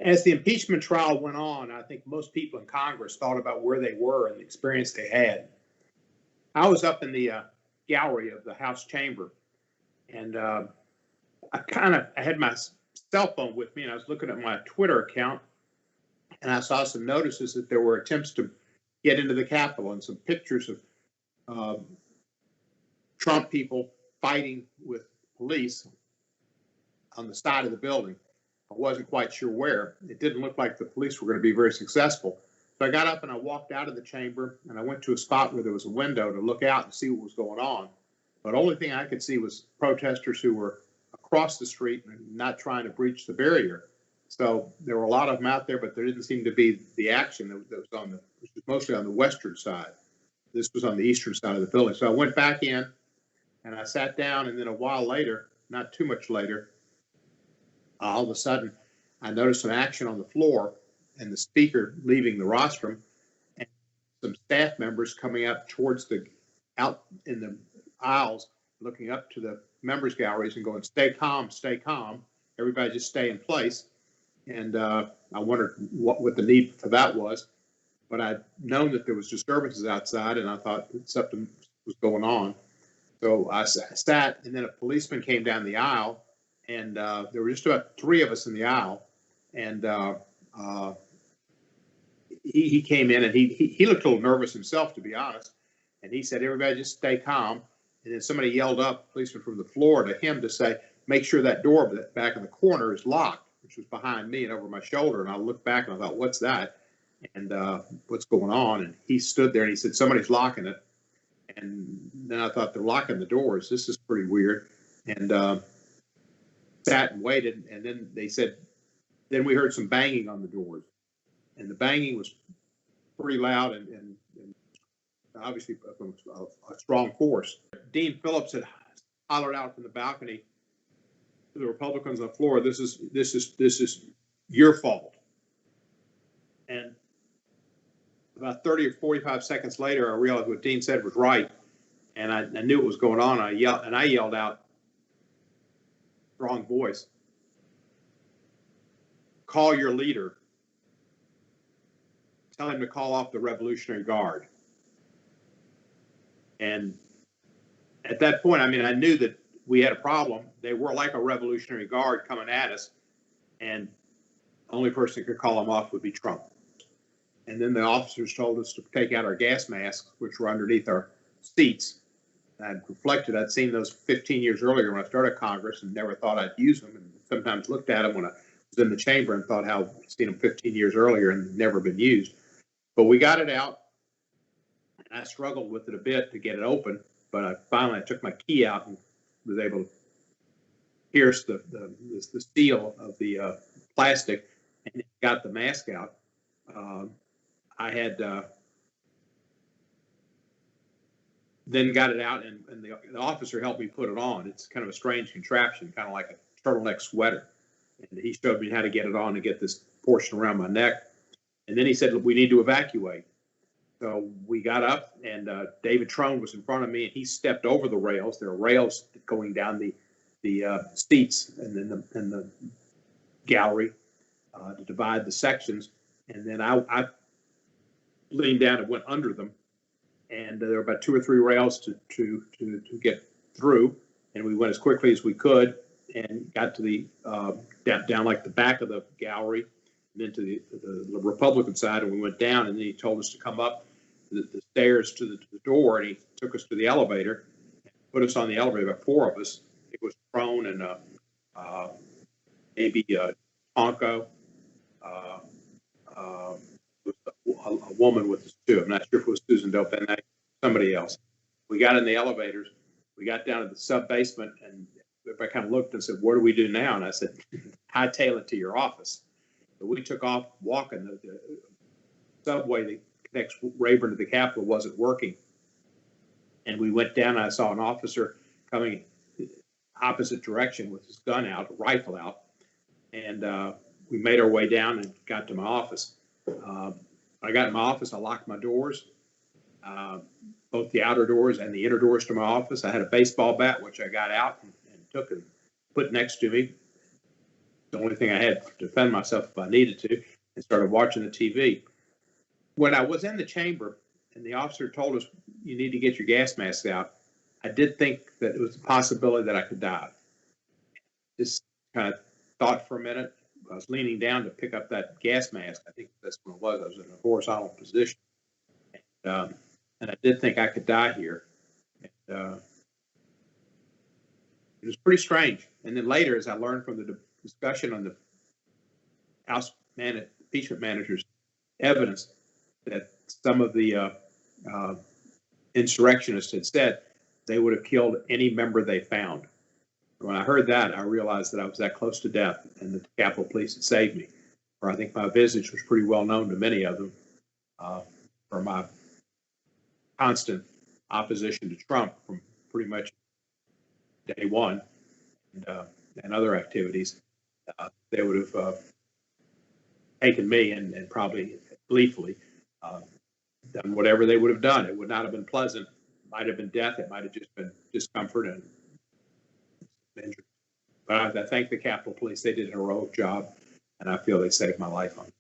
As the impeachment trial went on, I think most people in Congress thought about where they were and the experience they had. I was up in the gallery of the House chamber, and I had my cell phone with me, and I was looking at my Twitter account, and I saw some notices that there were attempts to get into the Capitol and some pictures of Trump people fighting with police on the side of the building. I wasn't quite sure where. It didn't look like the police were going to be very successful. So I got up and I walked out of the chamber, and I went to a spot where there was a window to look out and see what was going on. But the only thing I could see was protesters who were across the street and not trying to breach the barrier. So there were a lot of them out there, but there didn't seem to be the action that was which was mostly on the western side. This was on the eastern side of the building. So I went back in and I sat down, and then a while later, not too much later, all of a sudden, I noticed some action on the floor and the speaker leaving the rostrum, and some staff members coming up towards out in the aisles, looking up to the members' galleries and going, stay calm, everybody just stay in place. And I wondered what the need for that was, but I'd known that there was disturbances outside, and I thought something was going on. So I sat, and then a policeman came down the aisle, and there were just about three of us in the aisle, and he came in, and he looked a little nervous himself, to be honest, and he said, everybody just stay calm. And then somebody yelled up, policeman from the floor, to him to say, make sure that door back in the corner is locked, which was behind me and over my shoulder. And I looked back and I thought, what's that? And what's going on? And he stood there and he said, somebody's locking it. And then I thought, they're locking the doors. This is pretty weird. And sat and waited. And then they said, then we heard some banging on the doors. And the banging was pretty loud and obviously from a strong force. Dean Phillips had hollered out from the balcony to the Republicans on the floor, this is your fault. And about 30 or 45 seconds later, I realized what Dean said was right, and I knew what was going on. I yelled out, strong voice, call your leader. Tell him to call off the Revolutionary Guard. And at that point, I mean, I knew that we had a problem. They were like a Revolutionary Guard coming at us, and the only person who could call them off would be Trump. And then the officers told us to take out our gas masks, which were underneath our seats. I'd reflected, I'd seen those 15 years earlier when I started Congress and never thought I'd use them, and sometimes looked at them when I was in the chamber and thought how I'd seen them 15 years earlier and never been used. But we got it out. I struggled with it a bit to get it open, but I finally took my key out and was able to pierce the steel of the plastic and got the mask out. I had then got it out, and the officer helped me put it on. It's kind of a strange contraption, kind of like a turtleneck sweater. And he showed me how to get it on and get this portion around my neck. And then he said, we need to evacuate. So we got up, and David Trone was in front of me, and he stepped over the rails. There are rails going down the seats and then in the gallery to divide the sections. And then I leaned down and went under them, and there were about 2 or 3 rails to get through. And we went as quickly as we could and got to the down like the back of the gallery, and then to the Republican side, and we went down. And then he told us to come up the stairs to the door, and he took us to the elevator, put us on the elevator, about 4 of us. It was Crone and maybe Tonko, a woman with us too. I'm not sure if it was Susan Delphin, somebody else. We got in the elevators. We got down to the sub basement, and everybody kind of looked and said, "What do we do now?" And I said, "Hightail it to your office." So we took off walking. The subway that connects Rayburn to the Capitol wasn't working, and we went down. And I saw an officer coming opposite direction with his gun out, a rifle out, and we made our way down and got to my office. I got in my office. I locked my doors, both the outer doors and the inner doors to my office. I had a baseball bat, which I got out and took and put next to me. the only thing I had to defend myself if I needed to, and started watching the TV. When I was in the chamber and the officer told us, you need to get your gas mask out, I did think that it was a possibility that I could die. Just kind of thought for a minute. I was leaning down to pick up that gas mask. I think that's what it was. I was in a horizontal position. And I did think I could die here. And, it was pretty strange. And then later, as I learned from the discussion on the House impeachment manager's evidence, that some of the insurrectionists had said they would have killed any member they found. When I heard that, I realized that I was that close to death, and that the Capitol Police had saved me. Or I think my visage was pretty well known to many of them for my constant opposition to Trump from pretty much day one, and other activities. They would have taken me and probably gleefully done whatever they would have done. It would not have been pleasant. It might have been death. It might have just been discomfort and injury. But I thank the Capitol Police. They did a heroic job, and I feel they saved my life on it.